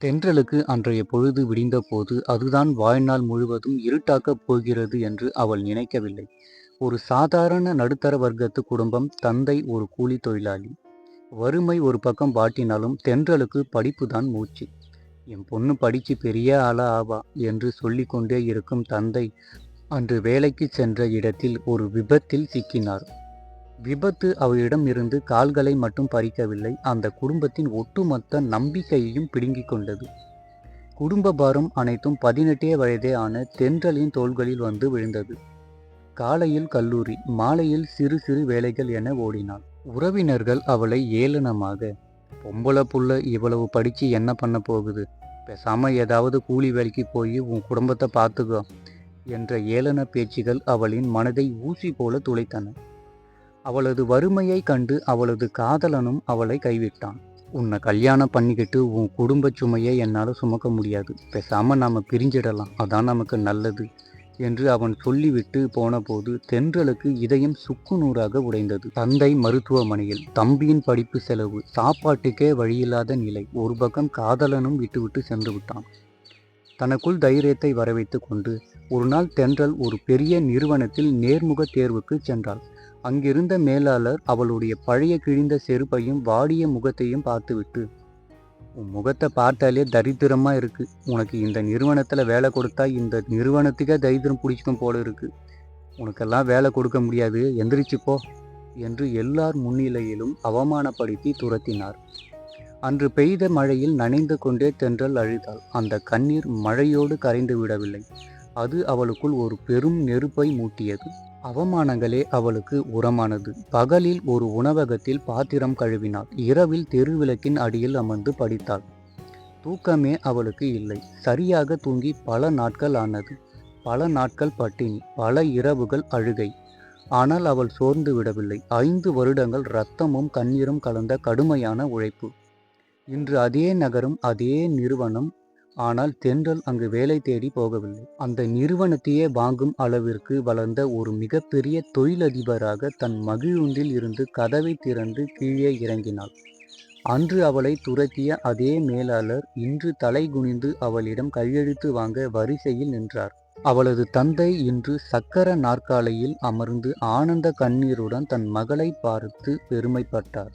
தென்றலுக்கு அன்றைய பொழுது விடிந்தபோது அதுதான் வாழ்நாள் முழுவதும் இருட்டாக்கப் போகிறது என்று அவள் நினைக்கவில்லை. ஒரு சாதாரண நடுத்தர வர்க்கத்து குடும்பம், தந்தை ஒரு கூலி தொழிலாளி. வறுமை ஒரு பக்கம் வாட்டினாலும் தென்றலுக்கு படிப்புதான் மூச்சு. என் பொண்ணு படிச்சு பெரிய ஆளா ஆவா என்று சொல்லிக்கொண்டே இருக்கும் தந்தை அன்று வேலைக்கு சென்ற இடத்தில் ஒரு விபத்தில் சிக்கினார். விபத்து அவளிடம் இருந்து கால்களை மட்டும் பறிக்கவில்லை, அந்த குடும்பத்தின் ஒட்டுமொத்த நம்பிக்கையையும் பிடுங்கிக் கொண்டது. குடும்ப பாரம் அனைத்தும் 18 வயதே ஆன தென்றலின் தோள்களில் வந்து விழுந்தது. காலையில் கல்லூரி, மாலையில் சிறு சிறு வேலைகள் என ஓடினாள். உறவினர்கள் அவளை ஏளனமாக, பொம்பளை புள்ள இவ்வளவு படிச்சு என்ன பண்ண போகுது, பேசாம ஏதாவது கூலி வேலைக்கு போய் உன் குடும்பத்தை பார்த்துக்கோ என்ற ஏளன பேச்சுகள் அவளின் மனதை ஊசி போல துளைத்தன. அவளது வறுமையை கண்டு அவளது காதலனும் அவளை கைவிட்டான். உன்னை கல்யாணம் பண்ணிக்கிட்டு உன் குடும்ப சுமையை என்னால் சுமக்க முடியாது, பேசாம நாம பிரிஞ்சிடலாம், அதான் நமக்கு நல்லது என்று அவன் சொல்லிவிட்டு போனபோது தென்றலுக்கு இதயம் சுக்குநூறாக உடைந்தது. தந்தை மருத்துவமனையில், தம்பியின் படிப்பு செலவு, சாப்பாட்டுக்கே வழியில்லாத நிலை. ஒரு பக்கம் காதலனும் விட்டுவிட்டு சென்று விட்டான். தனக்குள் தைரியத்தை வரவைத்து கொண்டு ஒரு நாள் தென்றல் ஒரு பெரிய நிறுவனத்தில் நேர்முக தேர்வுக்கு சென்றாள். அங்கிருந்த மேலாளர் அவளுடைய பழைய கிழிந்த செருப்பையும் வாடிய முகத்தையும் பார்த்துவிட்டு, உன் முகத்தை பார்த்தாலே தரித்திரமா இருக்கு, உனக்கு இந்த நிறுவனத்துல வேலை கொடுத்தா இந்த நிறுவனத்துக்கே தரித்திரம் பிடிச்சிக்கும் போல இருக்கு, உனக்கெல்லாம் வேலை கொடுக்க முடியாது, எந்திரிச்சு போ என்று எல்லார் முன்னிலையிலும் அவமானப்படுத்தி துரத்தினார். அன்று பெய்த மழையில் நனைந்து கொண்டே தென்றல் அழுதாள். அந்த கண்ணீர் மழையோடு கரைந்து விடவில்லை, அது அவளுக்குள் ஒரு பெரும் நெருப்பை மூட்டியது. அவமானங்களே அவளுக்கு உரமானது. பகலில் ஒரு உணவகத்தில் பாத்திரம் கழுவினாள், இரவில் தெருவிளக்கின் அடியில் அமர்ந்து படித்தாள். தூக்கமே அவளுக்கு இல்லை. சரியாக தூங்கி பல நாட்கள் ஆனது. பல நாட்கள் பட்டினி, பல இரவுகள் அழுகை. ஆனால் அவள் சோர்ந்து விடவில்லை. 5 வருடங்கள் இரத்தமும் கண்ணீரும் கலந்த கடுமையான உழைப்பு. இன்று அதே நகரம், அதே நிறுவனம். ஆனால் தென்றல் அங்கு வேலை தேடி போகவில்லை. அந்த நிறுவனத்தையே வாங்கும் அளவிற்கு வளர்ந்த ஒரு மிகப்பெரிய தொழிலதிபராக தன் மகிழுந்தில் இருந்து கதவை திறந்து கீழே இறங்கினாள். அன்று அவளை துரத்திய அதே மேலாளர் இன்று தலை குனிந்து அவளிடம் கையெழுத்து வாங்க வரிசையில் நின்றார். அவளது தந்தை இன்று சக்கர நாற்காலியில் அமர்ந்து ஆனந்த கண்ணீருடன் தன் மகளை பார்த்து பெருமைப்பட்டார்.